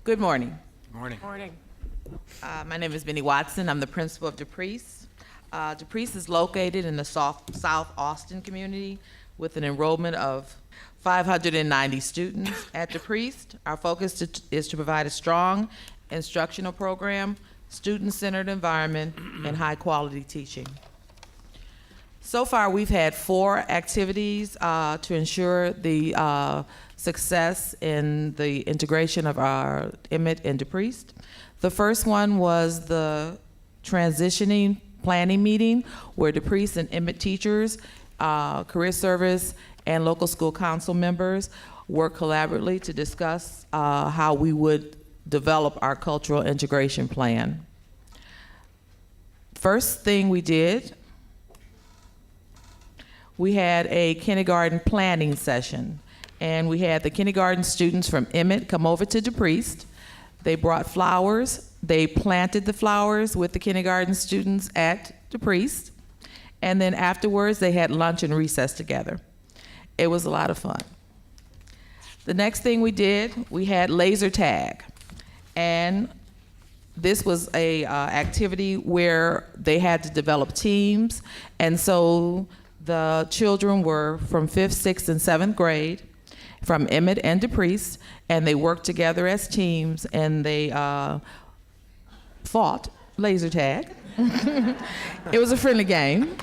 Good morning. Morning. Morning. My name is Benny Watson. I'm the principal of DePriest. DePriest is located in the South Austin community with an enrollment of 590 students at DePriest. Our focus is to provide a strong instructional program, student-centered environment, and high-quality teaching. So far, we've had 4 activities to ensure the success in the integration of our Emmett and DePriest. The first one was the transitioning planning meeting where DePriest and Emmett teachers, career service, and local school council members worked collaboratively to discuss how we would develop our cultural integration plan. First thing we did, we had a kindergarten planning session, and we had the kindergarten students from Emmett come over to DePriest. They brought flowers. They planted the flowers with the kindergarten students at DePriest, and then afterwards they had lunch and recess together. It was a lot of fun. The next thing we did, we had laser tag, and this was a activity where they had to develop teams, and so the children were from 5th, 6th, and 7th grade from Emmett and DePriest, and they worked together as teams, and they fought laser tag. It was a friendly game.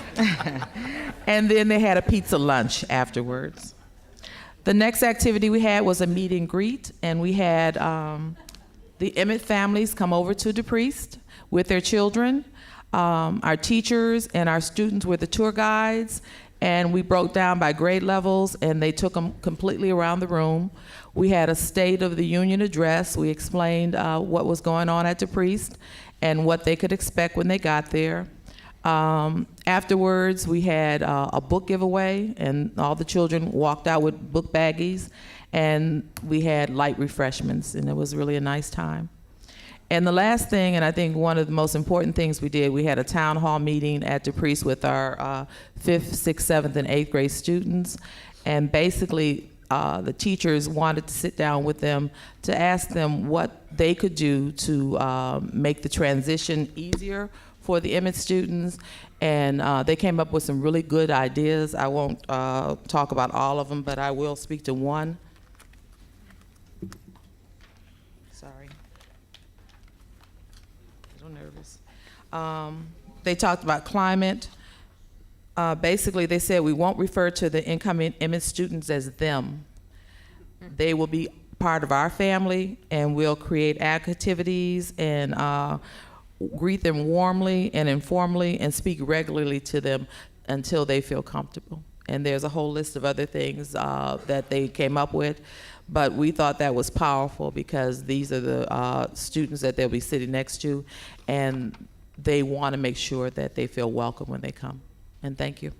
And then they had a pizza lunch afterwards. The next activity we had was a meet and greet, and we had the Emmett families come over to DePriest with their children. Our teachers and our students were the tour guides, and we broke down by grade levels, and they took them completely around the room. We had a State of the Union address. We explained what was going on at DePriest and what they could expect when they got there. Afterwards, we had a book giveaway, and all the children walked out with book baggies, and we had light refreshments, and it was really a nice time. And the last thing, and I think one of the most important things we did, we had a town hall meeting at DePriest with our 5th, 6th, 7th, and 8th grade students. And basically, the teachers wanted to sit down with them to ask them what they could do to make the transition easier for the Emmett students. And they came up with some really good ideas. I won't talk about all of them, but I will speak to one. Sorry. Nervous. They talked about climate. Basically, they said we won't refer to the incoming Emmett students as them. They will be part of our family, and we'll create activities and greet them warmly and informally and speak regularly to them until they feel comfortable. And there's a whole list of other things that they came up with. But we thought that was powerful because these are the students that they'll be sitting next to, and they want to make sure that they feel welcome when they come. And thank you.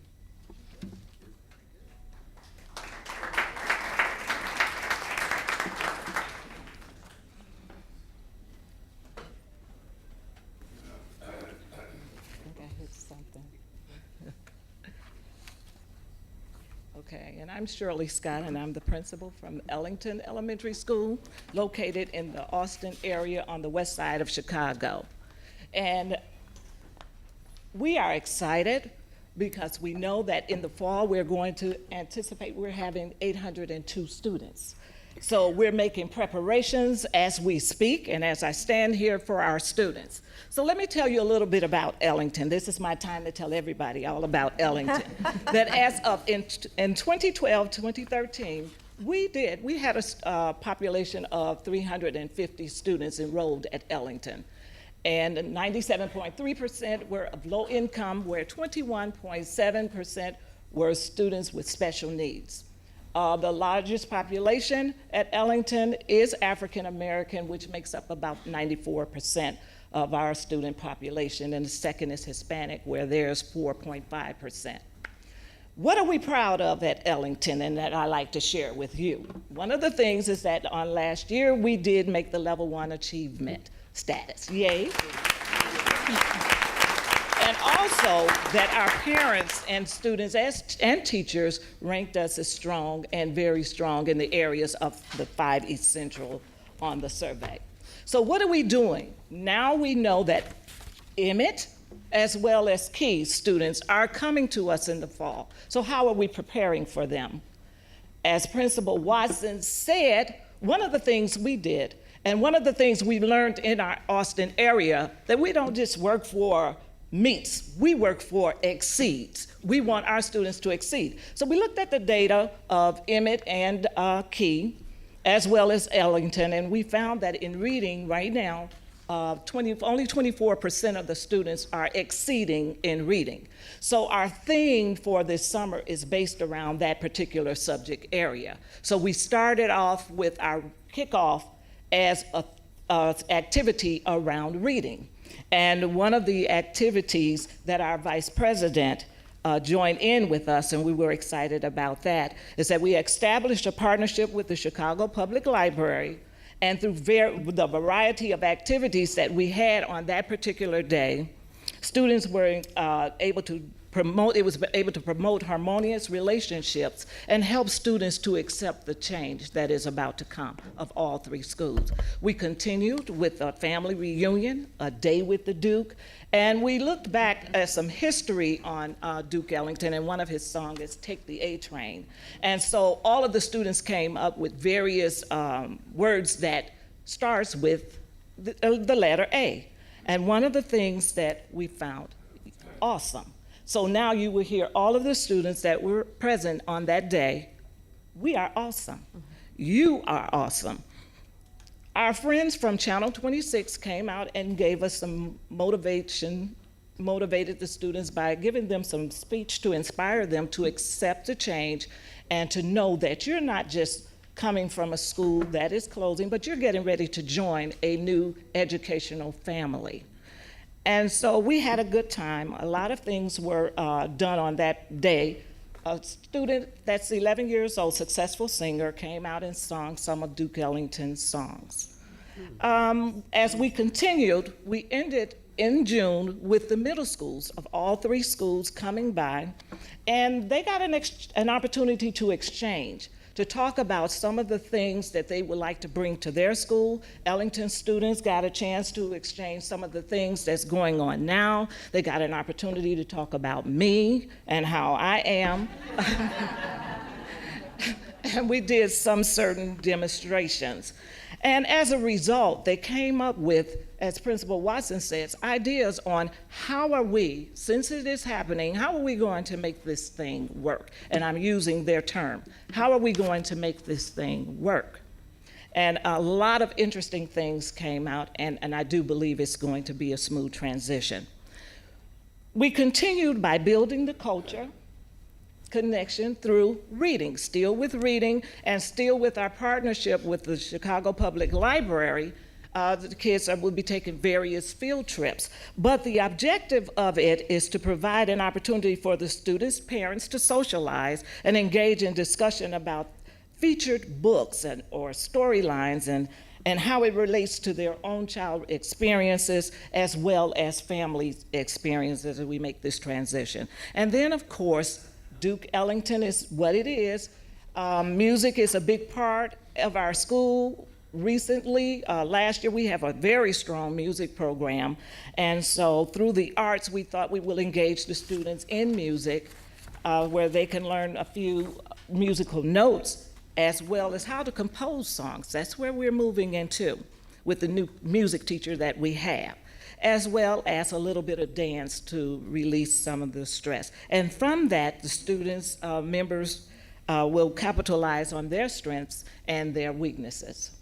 Okay, and I'm Shirley Scott, and I'm the principal from Ellington Elementary School, located in the Austin area on the west side of Chicago. And we are excited because we know that in the fall we're going to anticipate we're having 802 students. So we're making preparations as we speak and as I stand here for our students. So let me tell you a little bit about Ellington. This is my time to tell everybody all about Ellington. That as of in 2012, 2013, we had a population of 350 students enrolled at Ellington. And 97.3% were of low income, where 21.7% were students with special needs. The largest population at Ellington is African American, which makes up about 94% of our student population, and the second is Hispanic, where there's 4.5%. What are we proud of at Ellington, and that I like to share with you? One of the things is that on last year, we did make the level 1 achievement status, yay. And also that our parents and students and teachers ranked us as strong and very strong in the areas of the 5 East Central on the survey. So what are we doing? Now we know that Emmett, as well as Key students, are coming to us in the fall. So how are we preparing for them? As Principal Watson said, one of the things we did, and one of the things we learned in our Austin area, that we don't just work for meets, we work for exceeds. We want our students to exceed. So we looked at the data of Emmett and Key, as well as Ellington, and we found that in reading right now, only 24% of the students are exceeding in reading. So our theme for this summer is based around that particular subject area. So we started off with our kickoff as an activity around reading. And one of the activities that our vice president joined in with us, and we were excited about that, is that we established a partnership with the Chicago Public Library, and through the variety of activities that we had on that particular day, students were able to promote harmonious relationships and help students to accept the change that is about to come of all three schools. We continued with a family reunion, a day with the Duke, and we looked back at some history on Duke Ellington, and one of his songs is Take the A Train. And so all of the students came up with various words that starts with the letter A. And one of the things that we found, awesome. So now you will hear all of the students that were present on that day. We are awesome. You are awesome. Our friends from Channel 26 came out and gave us some motivated the students by giving them some speech to inspire them to accept the change and to know that you're not just coming from a school that is closing, but you're getting ready to join a new educational family. And so we had a good time. A lot of things were done on that day. A student that's 11 years old, successful singer, came out and sung some of Duke Ellington's songs. As we continued, we ended in June with the middle schools of all three schools coming by, and they got an opportunity to exchange, to talk about some of the things that they would like to bring to their school. Ellington students got a chance to exchange some of the things that's going on now. They got an opportunity to talk about me and how I am. And we did some certain demonstrations. And as a result, they came up with, as Principal Watson says, ideas on how are we, since it is happening, how are we going to make this thing work? And I'm using their term. How are we going to make this thing work? And a lot of interesting things came out, and I do believe it's going to be a smooth transition. We continued by building the culture connection through reading, still with reading, and still with our partnership with the Chicago Public Library. The kids will be taking various field trips. But the objective of it is to provide an opportunity for the students' parents to socialize and engage in discussion about featured books or storylines and how it relates to their own child experiences as well as family experiences as we make this transition. And then, of course, Duke Ellington is what it is. Music is a big part of our school. Recently, last year, we have a very strong music program. And so through the arts, we thought we will engage the students in music where they can learn a few musical notes as well as how to compose songs. That's where we're moving into with the new music teacher that we have, as well as a little bit of dance to release some of the stress. And from that, the students, members, will capitalize on their strengths and their weaknesses.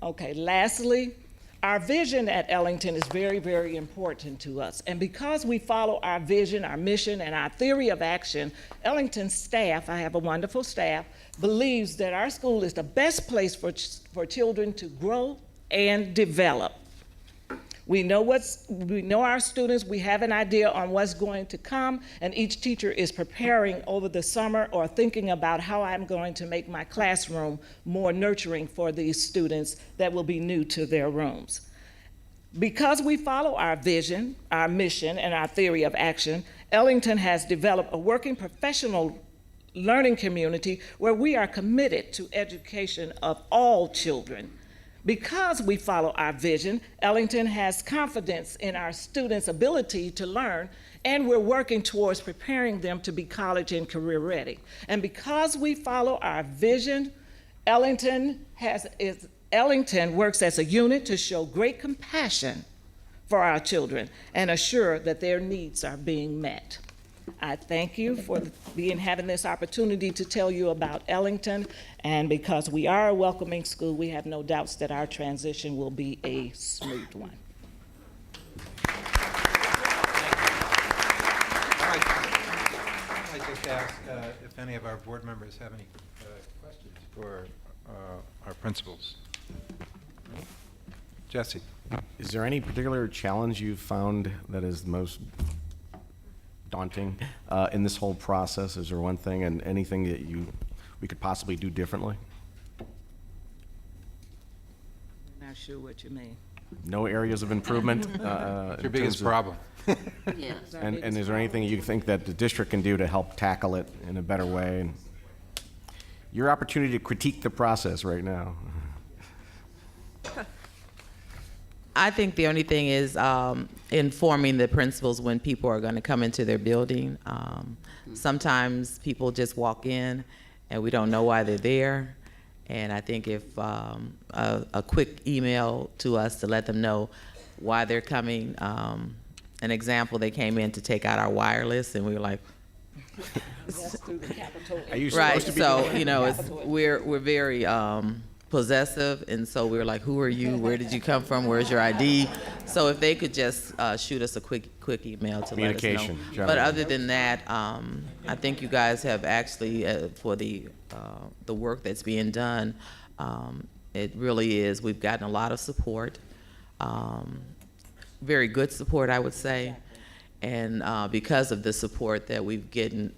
Okay, lastly, our vision at Ellington is very, very important to us. And because we follow our vision, our mission, and our theory of action, Ellington's staff, I have a wonderful staff, believes that our school is the best place for children to grow and develop. We know our students, we have an idea on what's going to come, and each teacher is preparing over the summer or thinking about how I'm going to make my classroom more nurturing for these students that will be new to their rooms. Because we follow our vision, our mission, and our theory of action, Ellington has developed a working professional learning community where we are committed to education of all children. Because we follow our vision, Ellington has confidence in our students' ability to learn, and we're working towards preparing them to be college and career ready. And because we follow our vision, Ellington works as a unit to show great compassion for our children and assure that their needs are being met. I thank you for having this opportunity to tell you about Ellington, and because we are a welcoming school, we have no doubts that our transition will be a smooth one. I'd just ask if any of our board members have any questions for our principals. Jesse. Is there any particular challenge you've found that is the most daunting in this whole process? Is there one thing and anything that we could possibly do differently? Not sure what you mean. No areas of improvement? What's your biggest problem? And is there anything you think that the district can do to help tackle it in a better way? And your opportunity to critique the process right now. I think the only thing is informing the principals when people are going to come into their building. Sometimes people just walk in and we don't know why they're there. And I think if a quick email to us to let them know why they're coming. An example, they came in to take out our wireless and we were like, Are you right, supposed to be so, you know, we're very possessive, and so we were like, who are you? Where did you come from? Where's your ID? So if they could just shoot us a quick email to let us know. Communication, But generally. other than that, I think you guys have actually, for the work that's being done, it really is, we've gotten a lot of support, very good support, I would say. And because of the support that we're getting,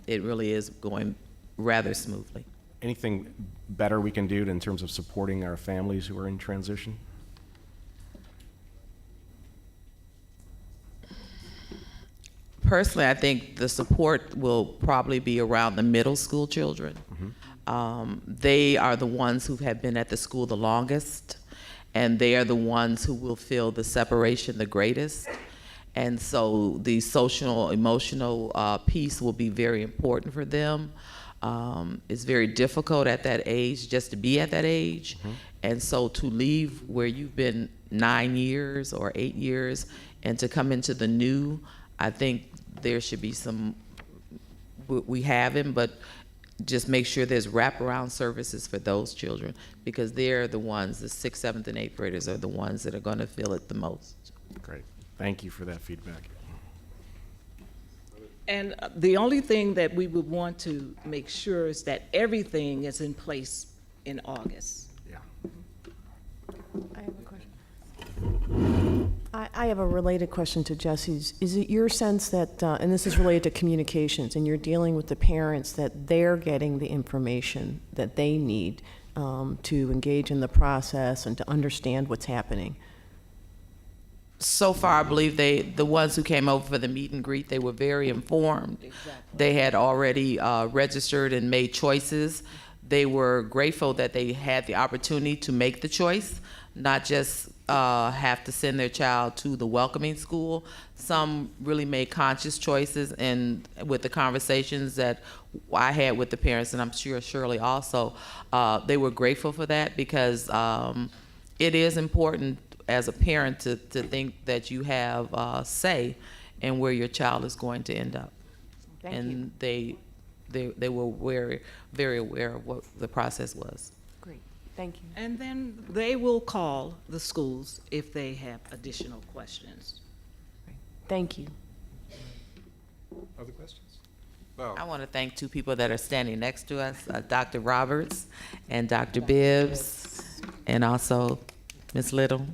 it really is going rather smoothly. Anything better we can do in terms of supporting our families who are in transition? Personally, I think the support will probably be around the middle school children. They are the ones who have been at the school the longest, and they are the ones who will feel the separation the greatest. And so the social, emotional piece will be very important for them. It's very difficult at that age just to be at that age. And so to leave where you've been 9 years or 8 years and to come into the new, I think there should be some, we have him, but just make sure there's wraparound services for those children, because they're the ones, the 6th, 7th, and 8th graders are the ones that are going to feel it the most. Great. Thank you for that feedback. And the only thing that we would want to make sure is that everything is in place in August. Yeah. I have a question. I have a related question to Jesse's. Is it your sense that, and this is related to communications, and you're dealing with the parents, that they're getting the information that they need to engage in the process and to understand what's happening? So far, I believe the ones who came over for the meet and greet, they were very informed. Exactly. They had already registered and made choices. They were grateful that they had the opportunity to make the choice, not just have to send their child to the welcoming school. Some really made conscious choices, and with the conversations that I had with the parents, and I'm sure Shirley also, they were grateful for that, because it is important as a parent to think that you have say in where your child is going to end up. Thank And you. they were very, very aware of what the process was. Great. Thank you. And then they will call the schools if they have additional questions. Thank you. Other questions? Well, I want to thank two people that are standing next to us, Dr. Roberts and Dr. Bibbs, and also Ms. Little.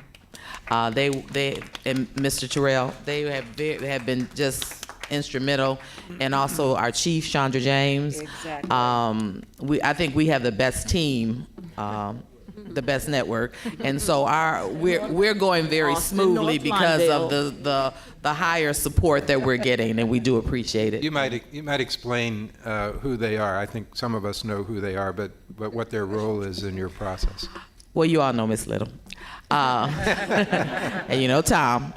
They and Mr. Terrell, they have been just instrumental, and also our chief, Chandra James. Exactly. I think we have the best team the best network. And so we're going very Austin, smoothly North because of Lawndale. the higher support that we're getting, and we do appreciate it. You might explain who they are. I think some of us know who they are, but what their role is in your process. Well, you all know Miss Little. And you know Tom.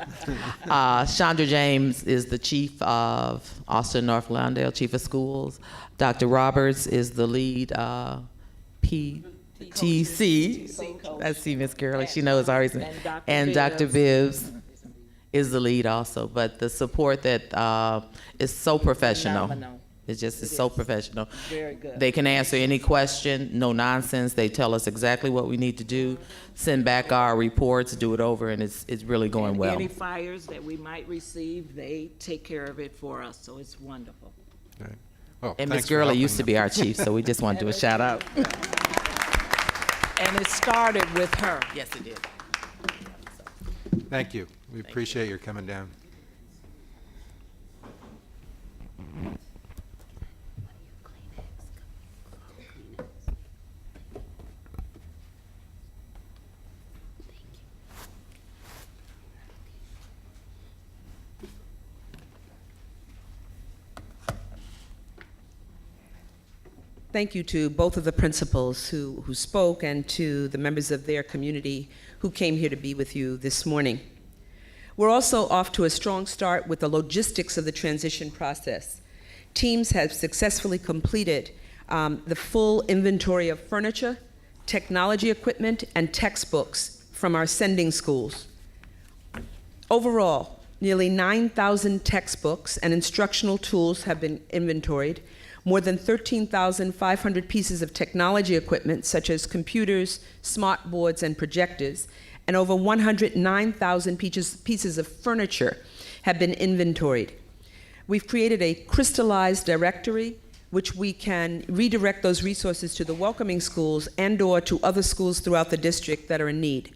Chandra James is the chief of Austin North Lawndale, chief of schools. Dr. Roberts is the lead PTC. I see Miss Curley. She knows our reason. And Dr. Bibbs is the lead also. But the support that is so professional. Phenomenal. It's so professional. Very good. They can answer any question, no nonsense. They tell us exactly what we need to do, send back our reports, do it over, and it's really going And well. any fires that we might receive, they take care of it for us, so it's wonderful. Okay. Well, And thanks Miss for Gurley helping used to them. be our chief, so we just want to do a shout out. And it started with her. Yes, it did. Thank you. We appreciate your coming down. Thank you to both of the principals who spoke and to the members of their community who came here to be with you this morning. We're also off to a strong start with the logistics of the transition process. Teams have successfully completed the full inventory of furniture, technology equipment, and textbooks from our sending schools. Overall, nearly 9,000 textbooks and instructional tools have been inventoried, more than 13,500 pieces of technology equipment such as computers, smart boards, and projectors, and over 109,000 pieces of furniture have been inventoried. We've created a crystallized directory which we can redirect those resources to the welcoming schools and/or to other schools throughout the district that are in need.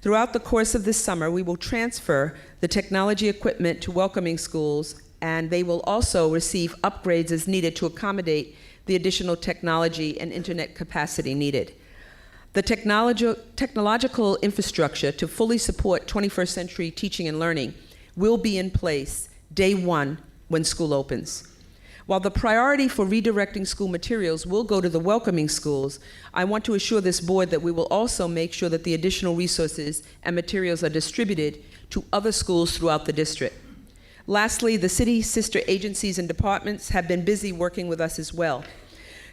Throughout the course of this summer, we will transfer the technology equipment to welcoming schools, and they will also receive upgrades as needed to accommodate the additional technology and internet capacity needed. The technological infrastructure to fully support 21st century teaching and learning will be in place day one when school opens. While the priority for redirecting school materials will go to the welcoming schools, I want to assure this board that we will also make sure that the additional resources and materials are distributed to other schools throughout the district. Lastly, the city sister agencies and departments have been busy working with us as well.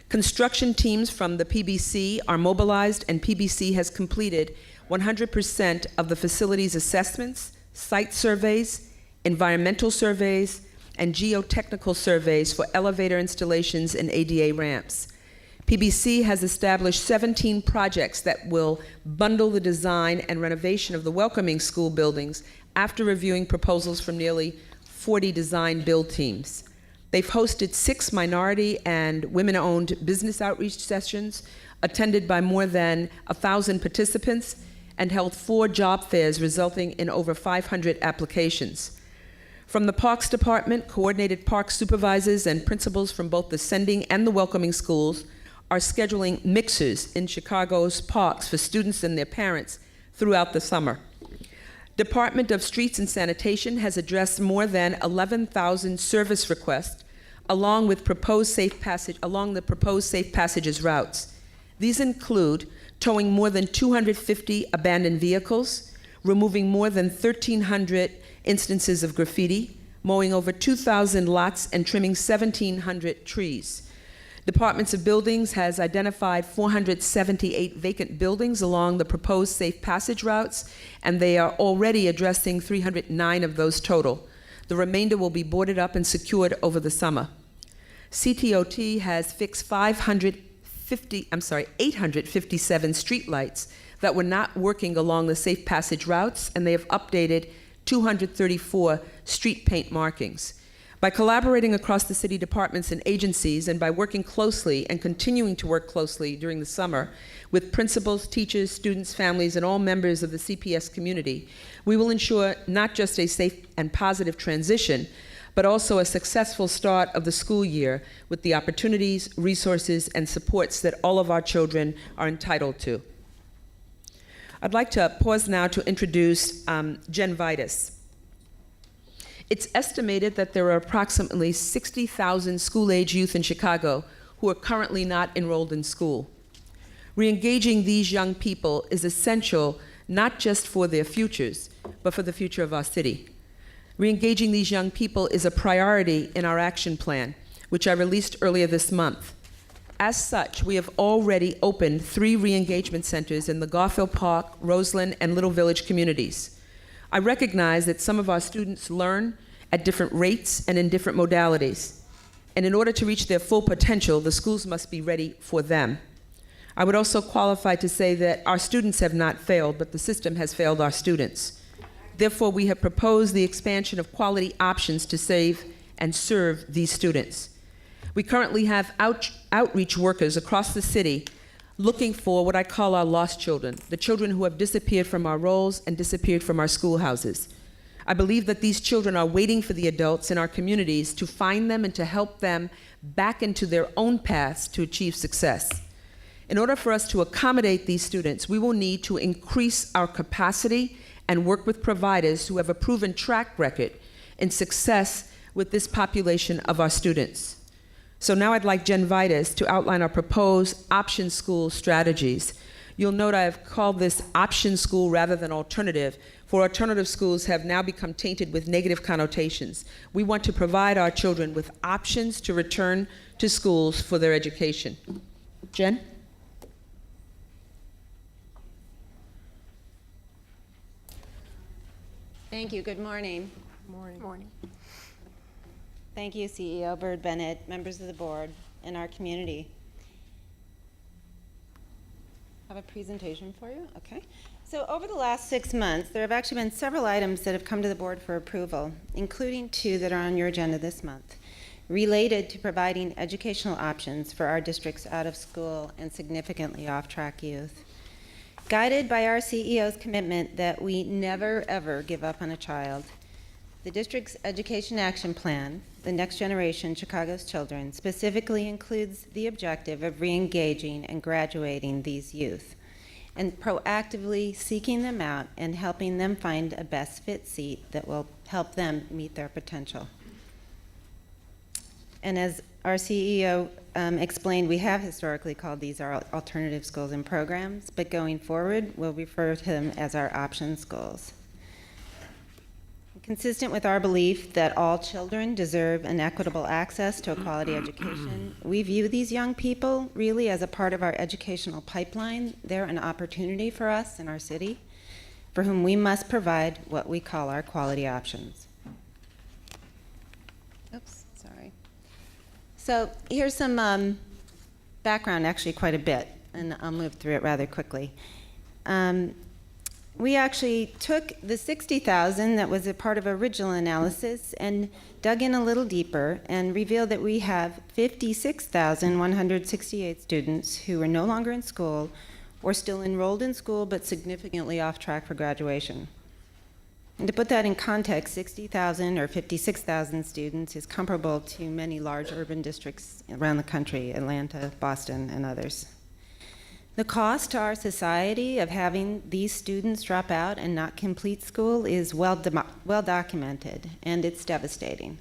Construction teams from the PBC are mobilized, and PBC has completed 100% of the facilities assessments, site surveys, environmental surveys, and geotechnical surveys for elevator installations and ADA ramps. PBC has established 17 projects that will bundle the design and renovation of the welcoming school buildings after reviewing proposals from nearly 40 design build teams. They've hosted 6 minority and women-owned business outreach sessions, attended by more than 1,000 participants, and held 4 job fairs resulting in over 500 applications. From the Parks Department, coordinated park supervisors and principals from both the sending and the welcoming schools are scheduling mixers in Chicago's parks for students and their parents throughout the summer. Department of Streets and Sanitation has addressed more than 11,000 service requests along the proposed safe passages routes. These include towing more than 250 abandoned vehicles, removing more than 1,300 instances of graffiti, mowing over 2,000 lots, and trimming 1,700 trees. Departments of Buildings has identified 478 vacant buildings along the proposed safe passage routes, and they are already addressing 309 of those total. The remainder will be boarded up and secured over the summer. CTOT has fixed 857 streetlights that were not working along the safe passage routes, and they have updated 234 street paint markings. By collaborating across the city departments and agencies, and by working closely and continuing to work closely during the summer with principals, teachers, students, families, and all members of the CPS community, we will ensure not just a safe and positive transition, but also a successful start of the school year with the opportunities, resources, and supports that all of our children are entitled to. I'd like to pause now to introduce Jen Vitus. It's estimated that there are approximately 60,000 school-age youth in Chicago who are currently not enrolled in school. Re-engaging these young people is essential not just for their futures, but for the future of our city. Re-engaging these young people is a priority in our action plan, which I released earlier this month. As such, we have already opened 3 re-engagement centers in the Garfield Park, Roseland, and Little Village communities. I recognize that some of our students learn at different rates and in different modalities. And in order to reach their full potential, the schools must be ready for them. I would also qualify to say that our students have not failed, but the system has failed our students. Therefore, we have proposed the expansion of quality options to save and serve these students. We currently have outreach workers across the city looking for what I call our lost children, the children who have disappeared from our roles and disappeared from our schoolhouses. I believe that these children are waiting for the adults in our communities to find them and to help them back into their own paths to achieve success. In order for us to accommodate these students, we will need to increase our capacity and work with providers who have a proven track record in success with this population of our students. So now I'd like Jen Vitus to outline our proposed option school strategies. You'll note I've called this option school rather than alternative, for alternative schools have now become tainted with negative connotations. We want to provide our children with options to return to schools for their education. Jen? Thank you. Good morning. Morning. Thank you, CEO Bird Bennett, members of the board, and our community. I have a presentation for you. Okay. So over the last 6 months, there have actually been several items that have come to the board for approval, including 2 that are on your agenda this month, related to providing educational options for our district's out-of-school and significantly off-track youth. Guided by our CEO's commitment that we never, ever give up on a child, the district's Education Action Plan, the Next Generation Chicago's Children, specifically includes the objective of re-engaging and graduating these youth and proactively seeking them out and helping them find a best fit seat that will help them meet their potential. And as our CEO explained, we have historically called these our alternative schools and programs, but going forward, we'll refer to them as our option schools. Consistent with our belief that all children deserve an equitable access to a quality education, we view these young people really as a part of our educational pipeline. They're an opportunity for us in our city, for whom we must provide what we call our quality options. Oops, sorry. So here's some background, actually quite a bit, and I'll move through it rather quickly. We actually took the 60,000 that was a part of original analysis and dug in a little deeper and revealed that we have 56,168 students who are no longer in school or still enrolled in school but significantly off track for graduation. And to put that in context, 60,000 or 56,000 students is comparable to many large urban districts around the country, Atlanta, Boston, and others. The cost to our society of having these students drop out and not complete school is well documented, and it's devastating,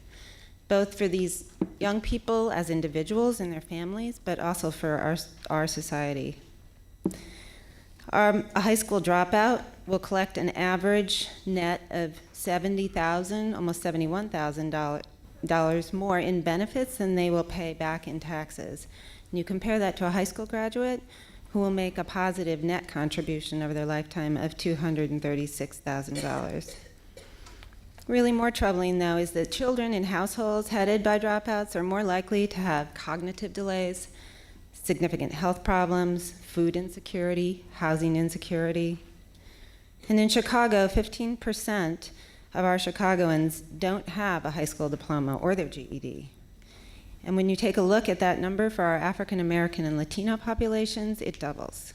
both for these young people as individuals and their families, but also for our society. A high school dropout will collect an average net of $70,000, almost $71,000 more in benefits than they will pay back in taxes. And you compare that to a high school graduate who will make a positive net contribution over their lifetime of $236,000. Really more troubling, though, is that children in households headed by dropouts are more likely to have cognitive delays, significant health problems, food insecurity, housing insecurity. And in Chicago, 15% of our Chicagoans don't have a high school diploma or their GED. And when you take a look at that number for our African American and Latino populations, it doubles.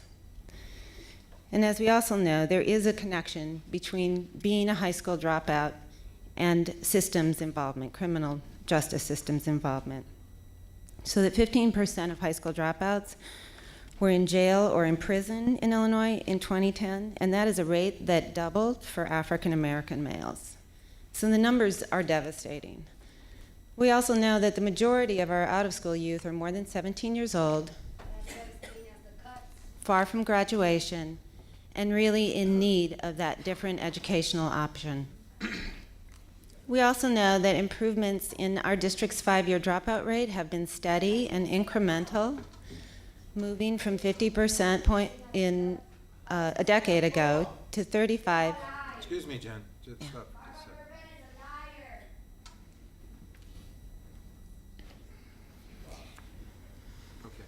And as we also know, there is a connection between being a high school dropout and systems involvement, criminal justice systems involvement. So that 15% of high school dropouts were in jail or in prison in Illinois in 2010, and that is a rate that doubled for African American males. So the numbers are devastating. We also know that the majority of our out-of-school youth are more than 17 years old, far from graduation, and really in need of that different educational option. We also know that improvements in our district's 5-year dropout rate have been steady and incremental, moving from 50% in a decade ago to 35. Excuse me, Jen. Just stop. Okay.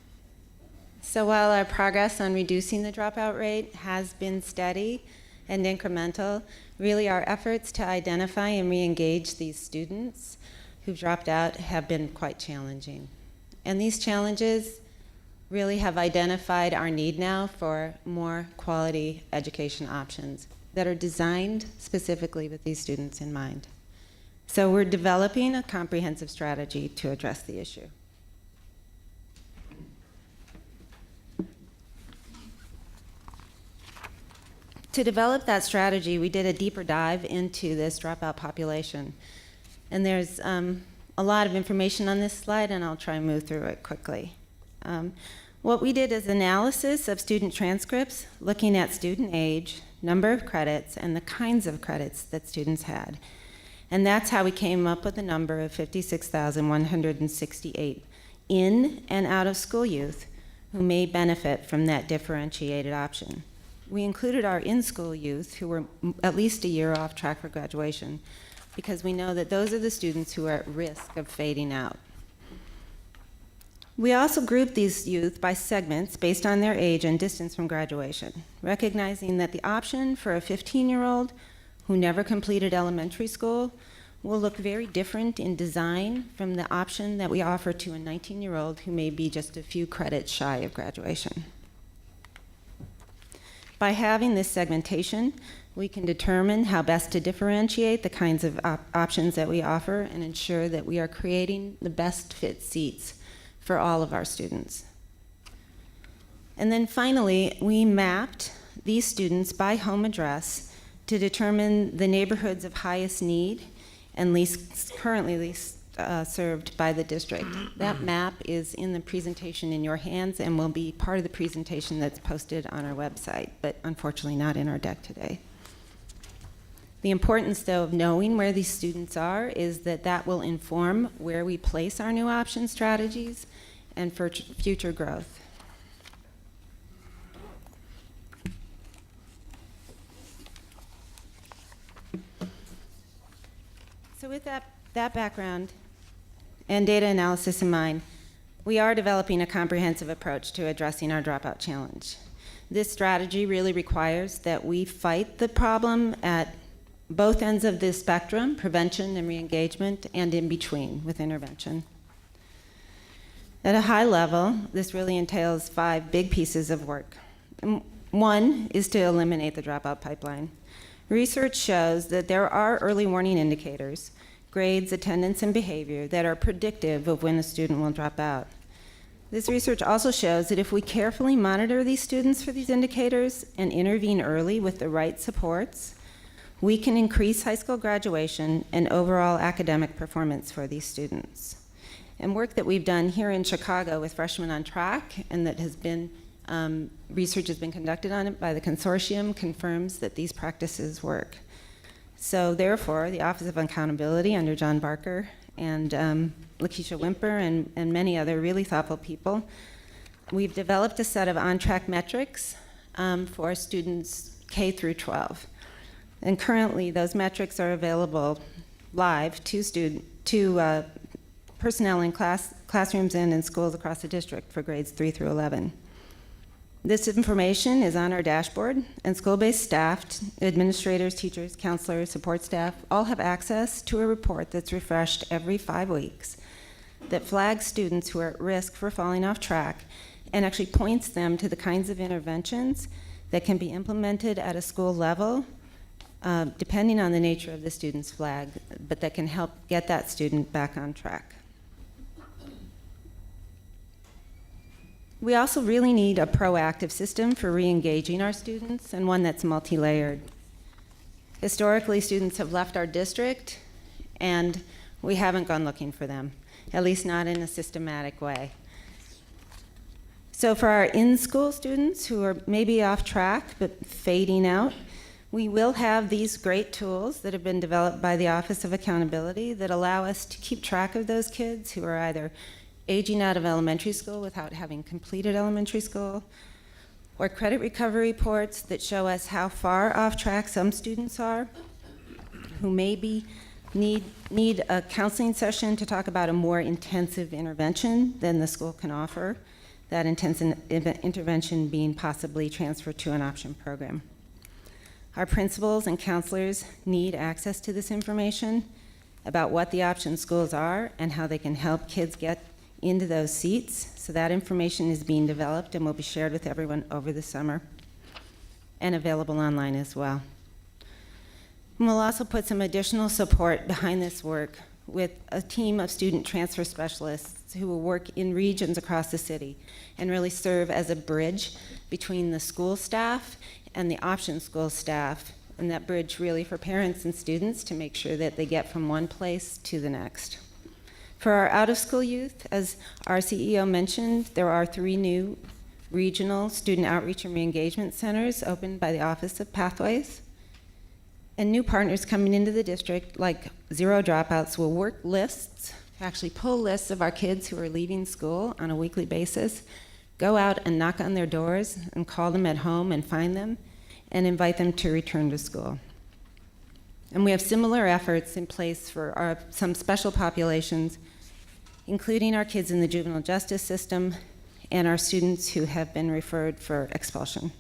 So while our progress on reducing the dropout rate has been steady and incremental, really our efforts to identify and re-engage these students who've dropped out have been quite challenging. And these challenges really have identified our need now for more quality education options that are designed specifically with these students in mind. So we're developing a comprehensive strategy to address the issue. To develop that strategy, we did a deeper dive into this dropout population. And there's a lot of information on this slide, and I'll try and move through it quickly. What we did is analysis of student transcripts, looking at student age, number of credits, and the kinds of credits that students had. And that's how we came up with the number of 56,168 in and out of school youth who may benefit from that differentiated option. We included our in-school youth who were at least a year off track for graduation because we know that those are the students who are at risk of fading out. We also grouped these youth by segments based on their age and distance from graduation, recognizing that the option for a 15-year-old who never completed elementary school will look very different in design from the option that we offer to a 19-year-old who may be just a few credits shy of graduation. By having this segmentation, we can determine how best to differentiate the kinds of options that we offer and ensure that we are creating the best fit seats for all of our students. And then finally, we mapped these students by home address to determine the neighborhoods of highest need and currently least served by the district. That map is in the presentation in your hands and will be part of the presentation that's posted on our website, but unfortunately not in our deck today. The importance, though, of knowing where these students are is that that will inform where we place our new option strategies and for future growth. So with that background and data analysis in mind, we are developing a comprehensive approach to addressing our dropout challenge. This strategy really requires that we fight the problem at both ends of the spectrum, prevention and re-engagement, and in between with intervention. At a high level, this really entails 5 big pieces of work. One is to eliminate the dropout pipeline. Research shows that there are early warning indicators, grades, attendance, and behavior that are predictive of when a student will drop out. This research also shows that if we carefully monitor these students for these indicators and intervene early with the right supports, we can increase high school graduation and overall academic performance for these students. And work that we've done here in Chicago with Freshmen on Track, and that has been, research has been conducted on it by the consortium, confirms that these practices work. So therefore, the Office of Accountability under John Barker and Lakeisha Wimper and many other really thoughtful people, we've developed a set of on-track metrics for students K through 12. And currently, those metrics are available live to personnel in classrooms and in schools across the district for grades 3 through 11. This information is on our dashboard, and school-based staff, administrators, teachers, counselors, support staff, all have access to a report that's refreshed every 5 weeks that flags students who are at risk for falling off track and actually points them to the kinds of interventions that can be implemented at a school level, depending on the nature of the student's flag, but that can help get that student back on track. We also really need a proactive system for re-engaging our students, and one that's multi-layered. Historically, students have left our district, and we haven't gone looking for them, at least not in a systematic way. So for our in-school students who are maybe off track but fading out, we will have these great tools that have been developed by the Office of Accountability that allow us to keep track of those kids who are either aging out of elementary school without having completed elementary school, or credit recovery reports that show us how far off track some students are, who maybe need a counseling session to talk about a more intensive intervention than the school can offer, that intensive intervention being possibly transferred to an option program. Our principals and counselors need access to this information about what the option schools are and how they can help kids get into those seats. So that information is being developed and will be shared with everyone over the summer and available online as well. And we'll also put some additional support behind this work with a team of student transfer specialists who will work in regions across the city and really serve as a bridge between the school staff and the option school staff, and that bridge really for parents and students to make sure that they get from one place to the next. For our out-of-school youth, as our CEO mentioned, there are 3 new regional student outreach and re-engagement centers opened by the Office of Pathways. And new partners coming into the district, like Zero Dropouts, will work lists, actually pull lists of our kids who are leaving school on a weekly basis, go out and knock on their doors and call them at home and find them and invite them to return to school. And we have similar efforts in place for some special populations, including our kids in the juvenile justice system and our students who have been referred for expulsion.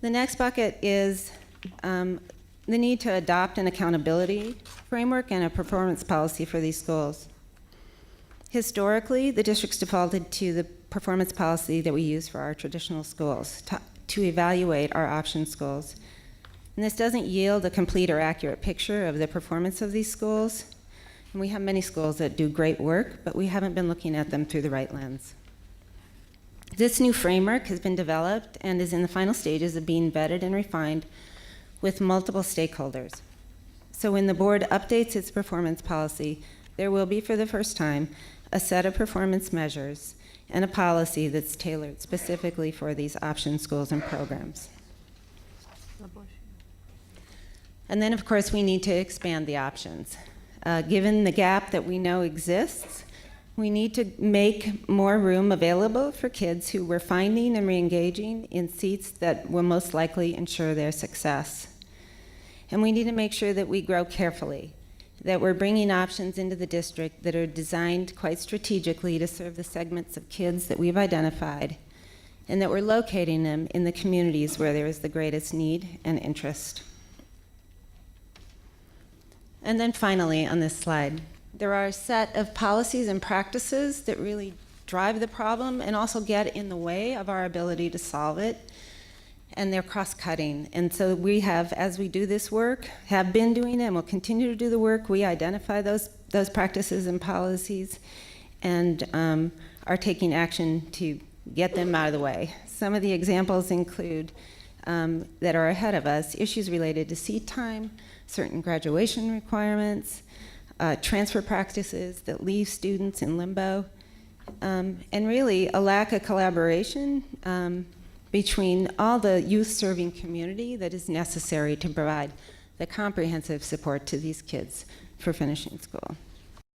The next bucket is the need to adopt an accountability framework and a performance policy for these schools. Historically, the district's defaulted to the performance policy that we use for our traditional schools to evaluate our option schools. And this doesn't yield a complete or accurate picture of the performance of these schools. And we have many schools that do great work, but we haven't been looking at them through the right lens. This new framework has been developed and is in the final stages of being vetted and refined with multiple stakeholders. So when the board updates its performance policy, there will be, for the first time, a set of performance measures and a policy that's tailored specifically for these option schools and programs. And then, of course, we need to expand the options. Given the gap that we know exists, we need to make more room available for kids who we're finding and re-engaging in seats that will most likely ensure their success. And we need to make sure that we grow carefully, that we're bringing options into the district that are designed quite strategically to serve the segments of kids that we've identified, and that we're locating them in the communities where there is the greatest need and interest. And then finally, on this slide, there are a set of policies and practices that really drive the problem and also get in the way of our ability to solve it, and they're cross-cutting. And so we have, as we do this work, have been doing it and will continue to do the work, we identify those practices and policies and are taking action to get them out of the way. Some of the examples include that are ahead of us, issues related to seat time, certain graduation requirements, transfer practices that leave students in limbo, and really a lack of collaboration between all the youth-serving community that is necessary to provide the comprehensive support to these kids for finishing school.